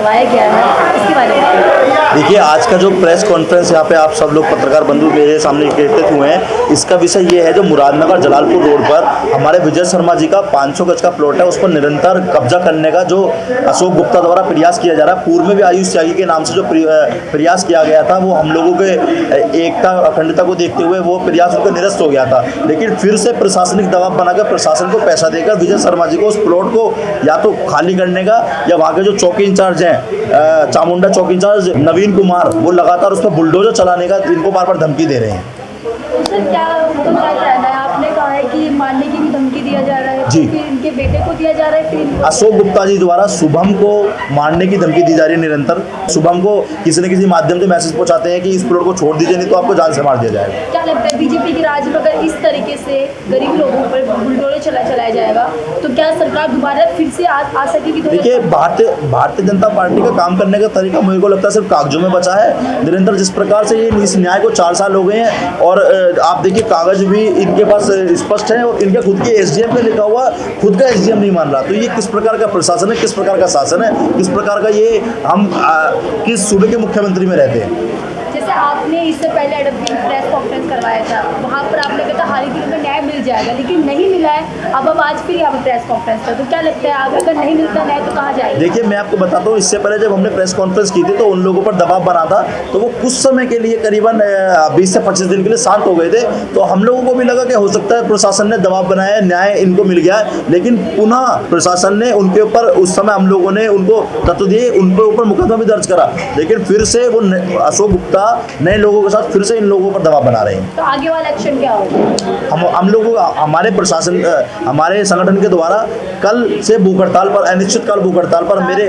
करवाया गया है, इसके बारे में। देखिए, आज का जो प्रेस कॉन्फ्रेंस यहाँ पे आप सब लोग पत्रकार बंधु मेरे सामने एकत्रित हुए हैं, इसका विषय ये है जो मुरादनगर जलालपुर रोड पर हमारे विजय शर्मा जी का 500 गज का प्लॉट है, उस पर निरंतर कब्जा करने का जो अशोक गुप्ता द्वारा प्रयास किया जा रहा है। पूर्व में भी आयुष त्यागी के नाम से जो प्रयास किया गया था, वो हम लोगों के एकता अखंडता को देखते हुए वो प्रयास उनका निरस्त हो गया था। लेकिन फिर से प्रशासनिक दबाव बनाकर प्रशासन को पैसा देकर विजय शर्मा जी को उस प्लॉट को या तो खाली करने का, या वहाँ के जो चौकी इंचार्ज हैं, चामुंडा चौकी इंचार्ज नवीन कुमार, वो लगातार उस पर बुलडोजर चलाने का इनको बार बार धमकी दे रहे हैं। सर क्या कहना है, आपने कहा है कि मारने की भी धमकी दिया जा रहा है, जी। तो फिर इनके बेटे को दिया जा रहा है, फिर अशोक गुप्ता जी द्वारा शुभम को मारने की धमकी दी जा रही है निरंतर। शुभम को किसी न किसी माध्यम से मैसेज पहुंचाते हैं कि इस प्लॉट को छोड़ दीजिए, नहीं तो आपको जान से मार दिया जाएगा। क्या लगता है बीजेपी के राज में अगर इस तरीके से गरीब लोगों पर बुलडोजर चलाया जाएगा तो क्या सरकार दोबारा फिर से आ सकेगी? देखिए, भारतीय जनता पार्टी का काम करने का तरीका मुझे को लगता है सिर्फ कागजों में बचा है। निरंतर जिस प्रकार से ये इस न्याय को 4 साल हो गए हैं, और आप देखिए कागज भी इनके पास स्पष्ट है, और इनके खुद के एसडीएम पे लिखा हुआ, खुद का एसडीएम नहीं मान रहा। तो ये किस प्रकार का प्रशासन है, किस प्रकार का शासन है, किस प्रकार का ये हम किस सूबे के मुख्यमंत्री में रहते हैं। जैसे आपने इससे पहले एडवोकेट प्रेस कॉन्फ्रेंस करवाया था, वहाँ पर आपने कहा था हाल ही दिनों में न्याय मिल जाएगा, लेकिन नहीं मिला है। अब आज फिर यहाँ पर प्रेस कॉन्फ्रेंस था, तो क्या लगता है आगे अगर नहीं मिलता न्याय तो कहाँ जाएगा? देखिए, मैं आपको बताता हूँ, इससे पहले जब हमने प्रेस कॉन्फ्रेंस की थी तो उन लोगों पर दबाव बना था, तो वो कुछ समय के लिए करीबन 20 से 25 दिन के लिए शांत हो गए थे। तो हम लोगों को भी लगा कि हो सकता है प्रशासन ने दबाव बनाया, न्याय इनको मिल गया है, लेकिन पुनः प्रशासन ने उनके ऊपर, उस समय हम लोगों ने उनको तत्व दिए, उनके ऊपर मुकदमा भी दर्ज करा, लेकिन फिर से वो अशोक गुप्ता नए लोगों के साथ फिर से इन लोगों पर दबाव बना रहे हैं। तो आगे वाला एक्शन क्या होगा? हम लोगों का, हमारे प्रशासन, हमारे संगठन के द्वारा कल से भूख हड़ताल पर, अनिश्चितकाल भूख हड़ताल पर, मेरे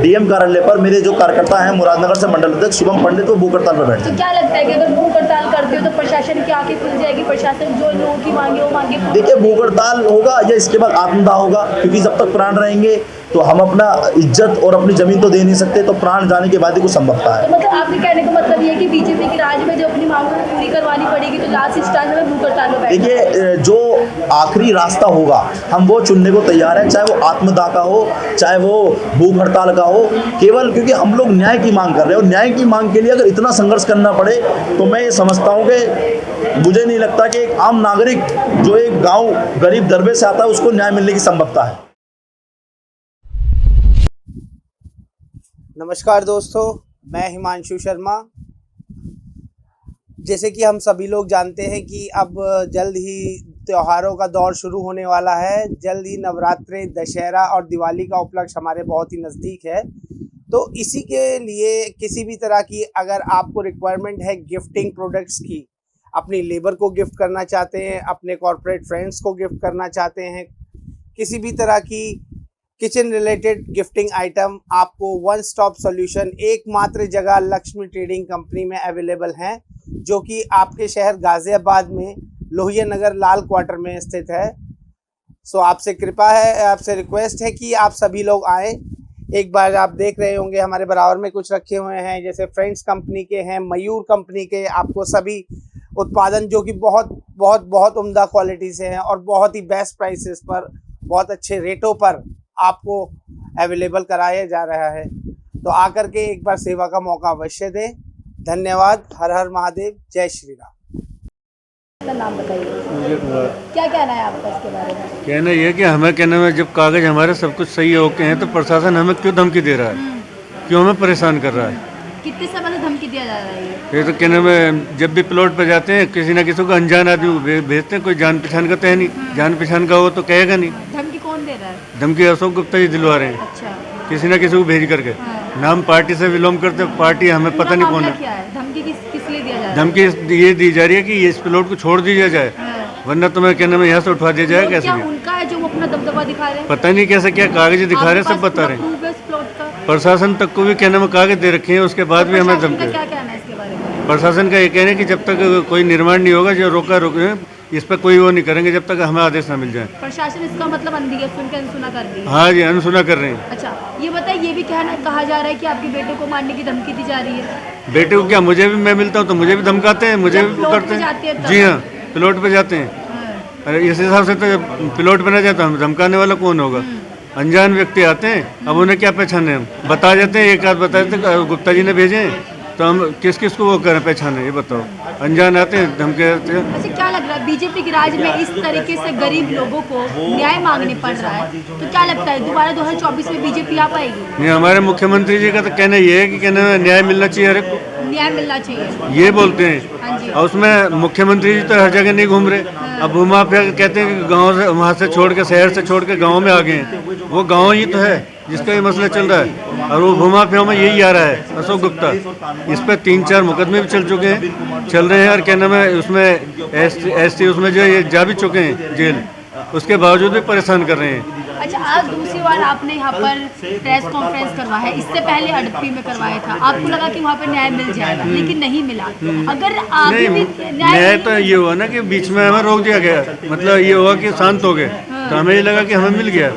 डीएम कार्यालय पर मेरे जो कार्यकर्ता हैं मुरादनगर से मंडल अध्यक्ष शुभम पंडित, वो भूख हड़ताल पर बैठे। तो क्या लगता है कि अगर भूख हड़ताल करते हो तो प्रशासन की आंखें खुल जाएगी? प्रशासन जो लोगों की मांगे वो मांगे। देखिए, भूख हड़ताल होगा या इसके बाद आत्मदाह होगा, क्योंकि जब तक प्राण रहेंगे तो हम अपना इज्जत और अपनी जमीन तो दे नहीं सकते, तो प्राण जाने के बाद ही कुछ संभवता है। तो मतलब आपके कहने का मतलब ये है कि बीजेपी के राज में जो अपनी मांगों को पूरी करवानी पड़ेगी तो लास्ट स्टाइल में भूख हड़ताल में बैठना। देखिए, जो आखिरी रास्ता होगा हम वो चुनने को तैयार हैं, चाहे वो आत्मदाह का हो, चाहे वो भूख हड़ताल का हो, केवल क्योंकि हम लोग न्याय की मांग कर रहे हैं, और न्याय की मांग के लिए अगर इतना संघर्ष करना पड़े तो मैं ये समझता हूँ कि मुझे नहीं लगता कि एक आम नागरिक जो एक गाँव गरीब दरबे से आता है उसको न्याय मिलने की संभवता है। नमस्कार दोस्तों, मैं हिमांशु शर्मा। जैसे कि हम सभी लोग जानते हैं कि अब जल्द ही त्योहारों का दौर शुरू होने वाला है। जल्द ही नवरात्रे, दशहरा और दिवाली का उपलक्ष्य हमारे बहुत ही नज़दीक है। तो इसी के लिए किसी भी तरह की अगर आपको रिक्वायरमेंट है गिफ्टिंग प्रोडक्ट्स की, अपनी लेबर को गिफ्ट करना चाहते हैं, अपने कॉर्पोरेट फ्रेंड्स को गिफ्ट करना चाहते हैं, किसी भी तरह की किचन रिलेटेड गिफ्टिंग आइटम, आपको वन स्टॉप सॉल्यूशन एकमात्र जगह लक्ष्मी ट्रेडिंग कंपनी में अवेलेबल हैं, जो कि आपके शहर गाज़ियाबाद में लोहिया नगर लाल क्वार्टर में स्थित है। सो आपसे कृपा है, आपसे रिक्वेस्ट है कि आप सभी लोग आएँ। एक बार आप देख रहे होंगे हमारे बराबर में कुछ रखे हुए हैं, जैसे फ्रेंड्स कंपनी के हैं, मयूर कंपनी के, आपको सभी उत्पादन जो कि बहुत बहुत बहुत उम्दा क्वालिटी से हैं और बहुत ही बेस्ट प्राइसेस पर, बहुत अच्छे रेटों पर आपको अवेलेबल कराया जा रहा है। तो आकर के एक बार सेवा का मौका अवश्य दें। धन्यवाद। हर हर महादेव, जय श्री राम। नाम बताइए। क्या कहना है आपका इसके बारे में? कहना यह कि हमें कहने में जब कागज हमारे सब कुछ सही होके हैं तो प्रशासन हमें क्यों धमकी दे रहा है, क्यों हमें परेशान कर रहा है? कितने समय से धमकी दिया जा रहा है? ये तो कहने में जब भी प्लॉट पर जाते हैं किसी ना किसी को अनजान आदमी भेजते हैं, कोई जान पहचान का तो है नहीं, जान पहचान का हो तो कहेगा नहीं। धमकी कौन दे रहा है? धमकी अशोक गुप्ता जी दिलवा रहे हैं। अच्छा। किसी ना किसी को भेज करके। नाम पार्टी से विलोम करते, पार्टी हमें पता नहीं कौन है। क्या है? धमकी किस लिए दिया जा रहा है? धमकी ये दी जा रही है कि इस प्लॉट को छोड़ दिया जाए, वरना तुम्हें कहने में यहाँ से उठवा दिया जाए। कैसे? क्या उनका है जो वो अपना दबदबा दिखा रहे हैं? पता नहीं कैसे क्या कागज दिखा रहे हैं, सब बता रहे हैं। प्रशासन तक को भी कहने में कागज दे रखे हैं, उसके बाद भी हमें धमकी। क्या कहना है इसके बारे में? प्रशासन का ये कहना है कि जब तक कोई निर्माण नहीं होगा, जो रोके इस पर कोई वो नहीं करेंगे जब तक हमें आदेश ना मिल जाए। प्रशासन इसका मतलब अनसुना कर रही है? हाँ जी, अनसुना कर रहे हैं। अच्छा, ये बताइए, ये भी कहा जा रहा है कि आपके बेटे को मारने की धमकी दी जा रही है। बेटे को क्या, मुझे भी, मैं मिलता हूँ तो मुझे भी धमकाते हैं, मुझे भी करते हैं। जी हाँ, प्लॉट पे जाते हैं। अरे इस हिसाब से तो जब प्लॉट पे ना जाता हम धमकाने वाला कौन होगा? अनजान व्यक्ति आते हैं, अब उन्हें क्या पहचाने हम? बता देते हैं, एक आध बता देते हैं, गुप्ता जी ने भेजे हैं, तो हम किस किस को वो करें पहचाने, ये बताओ। अनजान आते हैं, धमके देते हैं। अच्छा, क्या लग रहा है बीजेपी के राज में इस तरीके से गरीब लोगों को न्याय मांगने पड़ रहा है, तो क्या लगता है दोबारा 2024 में बीजेपी आ पाएगी? नहीं, हमारे मुख्यमंत्री जी का तो कहना ये है कि कहना न्याय मिलना चाहिए हर एक को, न्याय मिलना चाहिए, ये बोलते हैं। हाँ जी। और उसमें मुख्यमंत्री जी तो हर जगह नहीं घूम रहे, अब घुमा फिर कहते हैं कि गांव से, वहाँ से छोड़ के, शहर से छोड़ के गांव में आ गए हैं। वो गांव ही तो है जिसका ये मसला चल रहा है, और वो घुमा फिर में यही आ रहा है अशोक गुप्ता। इस पर 3-4 मुकदमे भी चल चुके हैं, चल रहे हैं, और क्या नाम है उसमें एस उसमें जो ये जा भी चुके हैं जेल, उसके बावजूद भी परेशान कर रहे हैं। अच्छा, आज दूसरी बार आपने यहाँ पर प्रेस कॉन्फ्रेंस करवाया है, इससे पहले हड़प्पी में करवाया था, आपको लगा कि वहाँ पर न्याय मिल जाएगा, लेकिन नहीं मिला। अगर आगे भी न्याय तो ये हुआ ना कि बीच में हमें रोक दिया गया, मतलब ये हुआ कि शांत हो गए, तो हमें ये लगा कि हमें मिल गया।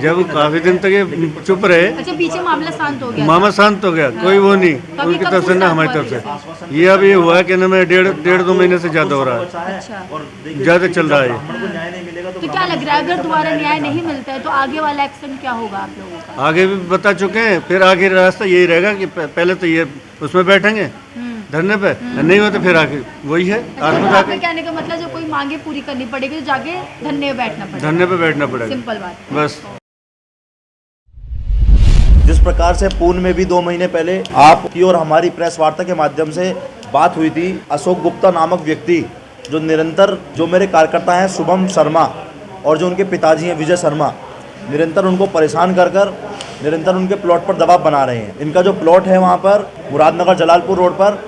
जब काफी दिन तक ये चुप रहे, अच्छा, पीछे मामला शांत हो गया, मामला शांत हो गया, कोई वो नहीं उनकी तरफ से ना हमारी तरफ से। ये अब ये हुआ कि ना मैं 1.5-2 महीने से ज्यादा हो रहा है, अच्छा, ज्यादा चल रहा है। तो क्या लग रहा है अगर दोबारा न्याय नहीं मिलता है तो आगे वाला एक्शन क्या होगा आप लोगों का? आगे भी बता चुके हैं, फिर आगे रास्ता यही रहेगा कि पहले तो ये उसमें बैठेंगे धरने पे, नहीं हो तो फिर आगे वही है आपके कहने का मतलब जो कोई मांगे पूरी करनी पड़ेगी तो जाके धरने पे बैठना पड़ेगा, धरने पे बैठना पड़ेगा, सिंपल बात। बस। जिस प्रकार से पूर्ण में भी 2 महीने पहले आपकी और हमारी प्रेस वार्ता के माध्यम से बात हुई थी, अशोक गुप्ता नामक व्यक्ति जो निरंतर, जो मेरे कार्यकर्ता हैं शुभम शर्मा और जो उनके पिताजी हैं विजय शर्मा, निरंतर उनको परेशान कर कर निरंतर उनके प्लॉट पर दबाव बना रहे हैं। इनका जो प्लॉट है वहाँ पर मुरादनगर जलालपुर रोड पर,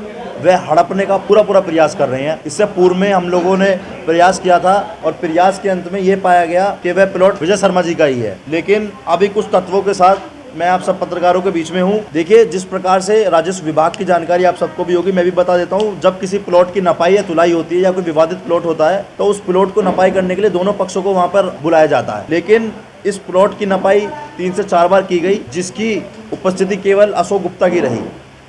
वह हड़पने का पूरा प्रयास कर रहे हैं। इससे पूर्व में हम लोगों ने प्रयास किया था और प्रयास के अंत में ये पाया गया कि वह प्लॉट विजय शर्मा जी का ही है, लेकिन अभी कुछ तत्वों के साथ मैं आप सब पत्रकारों के बीच में हूँ। देखिए, जिस प्रकार से राजस्व विभाग की जानकारी आप सबको भी होगी, मैं भी बता देता हूँ। जब किसी प्लॉट की नपाई या तुलाई होती है या कोई विवादित प्लॉट होता है तो उस प्लॉट को नपाई करने के लिए दोनों पक्षों को वहाँ पर बुलाया जाता है, लेकिन इस प्लॉट की नपाई 3 से 4 बार की गई, जिसकी उपस्थिति केवल अशोक गुप्ता की रही।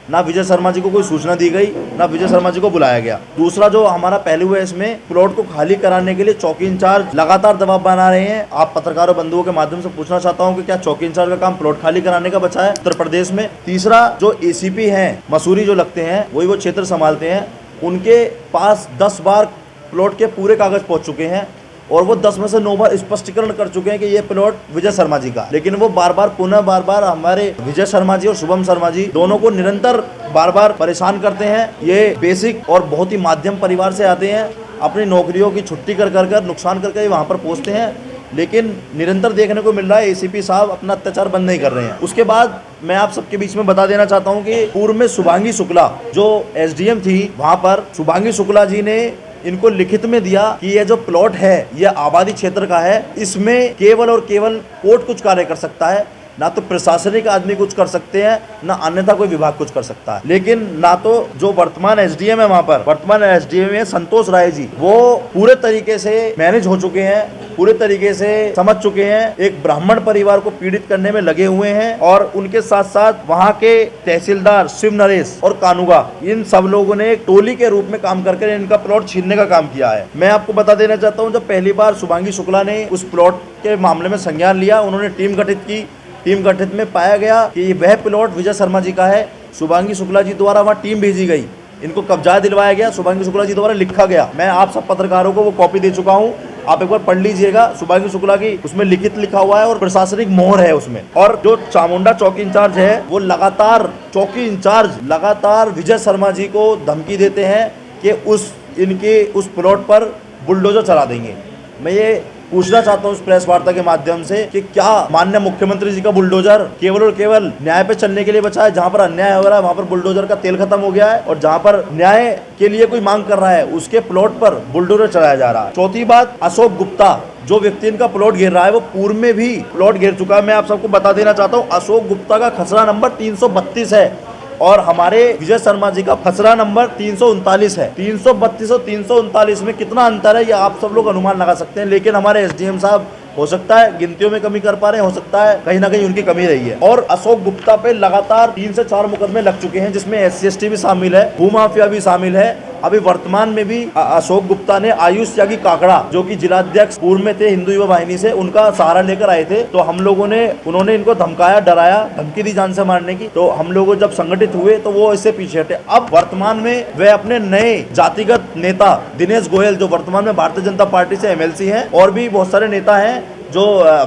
ना विजय शर्मा जी को कोई सूचना दी गई, ना विजय शर्मा जी को बुलाया गया। दूसरा जो हमारा पहलू है, इसमें प्लॉट को खाली कराने के लिए चौकी इंचार्ज लगातार दबाव बना रहे हैं। आप पत्रकारों बंधुओं के माध्यम से पूछना चाहता हूं कि क्या चौकी इंचार्ज का काम प्लॉट खाली कराने का बचा है उत्तर प्रदेश में? तीसरा, जो एसीपी हैं मसूरी जो लगते हैं, वही वो क्षेत्र संभालते हैं, उनके पास 10 बार प्लॉट के पूरे कागज पहुंच चुके हैं और वो 10 में से 9 बार स्पष्टीकरण कर चुके हैं कि ये प्लॉट विजय शर्मा जी का, लेकिन वो बार बार हमारे विजय शर्मा जी और शुभम शर्मा जी दोनों को निरंतर बार परेशान करते हैं। ये बेसिक और बहुत ही माध्यम परिवार से आते हैं, अपनी नौकरियों की छुट्टी कर नुकसान करके वहाँ पर पहुँचते हैं, लेकिन निरंतर देखने को मिल रहा है एसीपी साहब अपना अत्याचार बंद नहीं कर रहे हैं। उसके बाद मैं आप सबके बीच में बता देना चाहता हूँ कि पूर्व में शुभांगी शुक्ला जो एसडीएम थी, वहाँ पर शुभांगी शुक्ला जी ने इनको लिखित में दिया कि ये जो प्लॉट है ये आबादी क्षेत्र का है, इसमें केवल और केवल कोर्ट कुछ कार्य कर सकता है, ना तो प्रशासनिक आदमी कुछ कर सकते हैं, ना अन्यथा कोई विभाग कुछ कर सकता है। लेकिन ना तो जो वर्तमान एसडीएम है, वहाँ पर वर्तमान एसडीएम है संतोष राय जी, वो पूरे तरीके से मैनेज हो चुके हैं, पूरे तरीके से समझ चुके हैं, एक ब्राह्मण परिवार को पीड़ित करने में लगे हुए हैं। और उनके साथ साथ वहाँ के तहसीलदार शिव नरेश और कानूगा, इन सब लोगों ने एक टोली के रूप में काम करके इनका प्लॉट छीनने का काम किया है। मैं आपको बता देना चाहता हूँ, जब पहली बार शुभांगी शुक्ला ने उस प्लॉट के मामले में संज्ञान लिया, उन्होंने टीम गठित की। टीम गठित में पाया गया कि वह प्लॉट विजय शर्मा जी का है। शुभांगी शुक्ला जी द्वारा वहाँ टीम भेजी गई, इनको कब्जा दिलवाया गया, शुभांगी शुक्ला जी द्वारा लिखा गया। मैं आप सब पत्रकारों को वो कॉपी दे चुका हूँ, आप एक बार पढ़ लीजिएगा। शुभांगी शुक्ला की उसमें लिखित लिखा हुआ है और प्रशासनिक मोहर है उसमें। और जो चामुंडा चौकी इंचार्ज है, वो लगातार चौकी इंचार्ज लगातार विजय शर्मा जी को धमकी देते हैं कि इनके उस प्लॉट पर बुलडोजर चला देंगे। मैं ये पूछना चाहता हूँ इस प्रेस वार्ता के माध्यम से कि क्या माननीय मुख्यमंत्री जी का बुलडोजर केवल और केवल न्याय पे चलने के लिए बचा है? जहाँ पर अन्याय हो रहा है वहाँ पर बुलडोजर का तेल खत्म हो गया है, और जहाँ पर न्याय के लिए कोई मांग कर रहा है उसके प्लॉट पर बुलडोजर चलाया जा रहा है। चौथी बात, अशोक गुप्ता जो व्यक्ति इनका प्लॉट घेर रहा है, वो पूर्व में भी प्लॉट घेर चुका है। मैं आप सबको बता देना चाहता हूँ, अशोक गुप्ता का खसरा नंबर 332 है और हमारे विजय शर्मा जी का खसरा नंबर 339 है। 332 और 339 में कितना अंतर है ये आप सब लोग अनुमान लगा सकते हैं, लेकिन हमारे एसडीएम साहब हो सकता है गिनतियों में कमी कर पा रहे हैं, हो सकता है कहीं ना कहीं उनकी कमी रही है। और अशोक गुप्ता पे लगातार 3 से 4 मुकदमे लग चुके हैं, जिसमें SC/ST भी शामिल है, भूमाफिया भी शामिल है, अभी वर्तमान में भी अशोक गुप्ता ने आयुष त्यागी काकड़ा जो कि जिलाध्यक्ष पूर्व में थे हिंदू युवा वाहिनी से, उनका सहारा लेकर आए थे। तो हम लोगों ने, उन्होंने इनको धमकाया, डराया, धमकी दी जान से मारने की। तो हम लोग जब संगठित हुए तो वो इससे पीछे हटे। अब वर्तमान में वे अपने नए जातिगत नेता दिनेश गोयल जो वर्तमान में भारतीय जनता पार्टी से MLC हैं, और भी बहुत सारे नेता हैं जो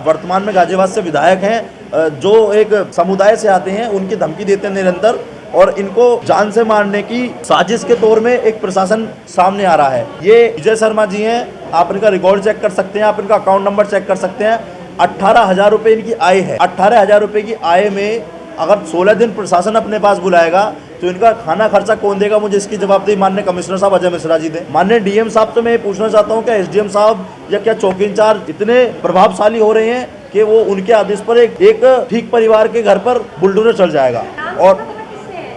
वर्तमान में गाजियाबाद से विधायक हैं, जो एक समुदाय से आते हैं, उनकी धमकी देते हैं निरंतर, और इनको जान से मारने की साजिश के तौर में एक प्रशासन सामने आ रहा है। ये विजय शर्मा जी हैं, आप इनका रिकॉर्ड चेक कर सकते हैं, आप इनका अकाउंट नंबर चेक कर सकते हैं। 18,000 रुपये इनकी आय है। 18,000 रुपये की आय में अगर 16 दिन प्रशासन अपने पास बुलाएगा तो इनका खाना खर्चा कौन देगा? मुझे इसकी जवाबदेही माननीय कमिश्नर साहब अजय मिश्रा जी दें। माननीय DM साहब से मैं पूछना चाहता हूँ, क्या SDM साहब या क्या चौकी इंचार्ज इतने प्रभावशाली हो रहे हैं कि वो उनके आदेश पर एक ठीक परिवार के घर पर बुलडोजर चल जाएगा? और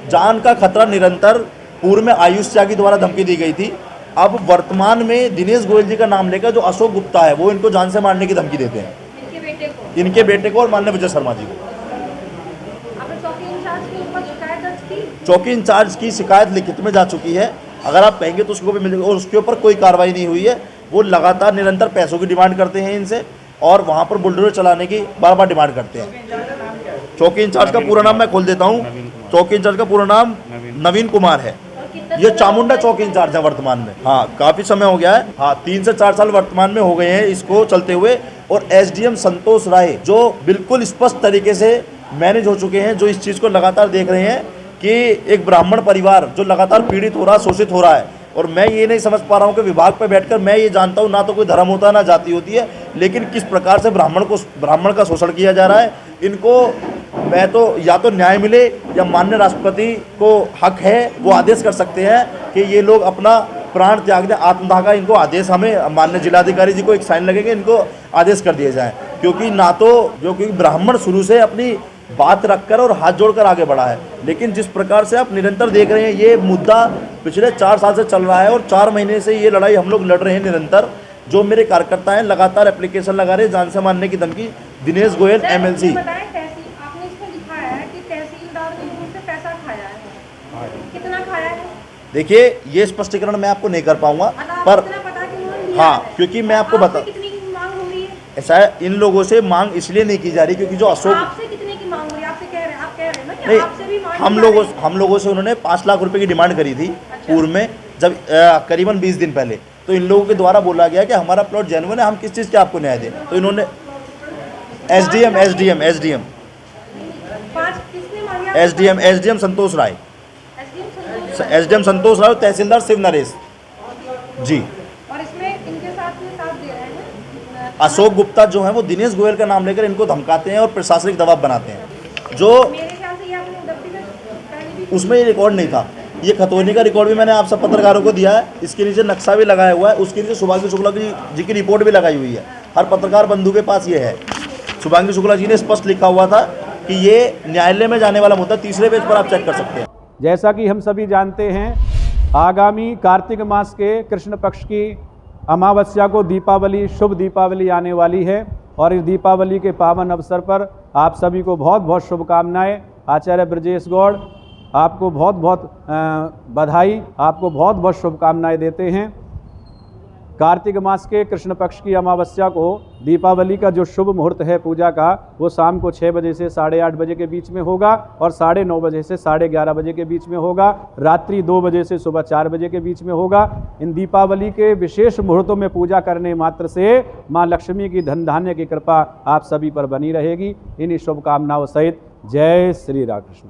जान का खतरा निरंतर, पूर्व में आयुष त्यागी द्वारा धमकी दी गई थी, अब वर्तमान में दिनेश गोयल जी का नाम लेकर जो अशोक गुप्ता है वो इनको जान से मारने की धमकी देते हैं, इनके बेटे को और माननीय विजय शर्मा जी को। चौकी इंचार्ज की शिकायत लिखित में जा चुकी है, अगर आप कहेंगे तो उसको भी मिलेगा, और उसके ऊपर कोई कार्रवाई नहीं हुई है। वो लगातार निरंतर पैसों की डिमांड करते हैं इनसे, और वहाँ पर बुलडोजर चलाने की बार बार डिमांड करते हैं। चौकी इंचार्ज का पूरा नाम मैं खोल देता हूँ, चौकी इंचार्ज का पूरा नाम नवीन कुमार है। ये चामुंडा चौकी इंचार्ज है वर्तमान में। हाँ, काफी समय हो गया है। हाँ, 3 से 4 साल वर्तमान में हो गए हैं इसको चलते हुए। और SDM संतोष राय जो बिल्कुल स्पष्ट तरीके से मैनेज हो चुके हैं, जो इस चीज को लगातार देख रहे हैं कि एक ब्राह्मण परिवार जो लगातार पीड़ित हो रहा है, शोषित हो रहा है। और मैं ये नहीं समझ पा रहा हूँ कि विभाग पर बैठकर मैं ये जानता हूँ ना तो कोई धर्म होता है ना जाति होती है, लेकिन किस प्रकार से ब्राह्मण का शोषण किया जा रहा है। इनको मैं तो या तो न्याय मिले या माननीय राष्ट्रपति को हक है, वो आदेश कर सकते हैं कि ये लोग अपना प्राण त्याग दें, आत्मदाह का इनको आदेश, हमें माननीय जिलाधिकारी जी को एक साइन लगेगा, इनको आदेश कर दिए जाए। क्योंकि ना तो क्योंकि ब्राह्मण शुरू से अपनी बात रखकर और हाथ जोड़कर आगे बढ़ा है, लेकिन जिस प्रकार से आप निरंतर देख रहे हैं ये मुद्दा पिछले 4 साल से चल रहा है, और 4 महीने से ये लड़ाई हम लोग लड़ रहे हैं निरंतर। जो मेरे कार्यकर्ता हैं लगातार एप्लीकेशन लगा रहे हैं जान से मारने की धमकी। दिनेश गोयल MLC। देखिए, ये स्पष्टीकरण मैं आपको नहीं कर पाऊंगा, पर हाँ, क्योंकि मैं आपको बता, ऐसा है, इन लोगों से मांग इसलिए नहीं की जा रही क्योंकि जो अशोक, नहीं, हम लोगों से उन्होंने 5 लाख रुपए की डिमांड करी थी पूर्व में, जब करीबन 20 दिन पहले। तो इन लोगों के द्वारा बोला गया कि हमारा प्लॉट जेन्युइन है, हम किस चीज़ के आपको न्याय दें। तो इन्होंने SDM संतोष राय, SDM संतोष राय, तहसीलदार शिव नरेश जी। और इसमें इनके साथ में साथ दे रहे हैं अशोक गुप्ता जो है वो दिनेश गोयल का नाम लेकर इनको धमकाते हैं और प्रशासनिक दबाव बनाते हैं। जो मेरे ख्याल से ये आपने उदयपुर में पहले भी उसमें ये रिकॉर्ड नहीं था, ये खतौनी का रिकॉर्ड भी मैंने आप सब पत्रकारों को दिया है, इसके नीचे नक्शा भी लगाया हुआ है, उसके नीचे शुभांगी शुक्ला जी की रिपोर्ट भी लगाई हुई है। हर पत्रकार बंधु के पास ये है। शुभांगी शुक्ला जी ने स्पष्ट लिखा हुआ था कि ये न्यायालय में जाने वाला मुद्दा, 3रे पेज पर आप चेक कर सकते हैं। जैसा कि हम सभी जानते हैं, आगामी कार्तिक मास के कृष्ण पक्ष की अमावस्या को दीपावली, शुभ दीपावली आने वाली है, और इस दीपावली के पावन अवसर पर आप सभी को बहुत बहुत शुभकामनाएं। आचार्य ब्रजेश गौड़ आपको बहुत बहुत बधाई, आपको बहुत बहुत शुभकामनाएं देते हैं। कार्तिक मास के कृष्ण पक्ष की अमावस्या को दीपावली का जो शुभ मुहूर्त है पूजा का, वो शाम को 6 बजे से 8:30 बजे के बीच में होगा, और 9:30 बजे से 11:30 बजे के बीच में होगा। रात्रि 2 बजे से सुबह 4 बजे के बीच में होगा। इन दीपावली के विशेष मुहूर्तों में पूजा करने मात्र से माँ लक्ष्मी की धन धान्य की कृपा आप सभी पर बनी रहेगी। इन्हीं शुभकामनाओं सहित जय श्री राम कृष्ण।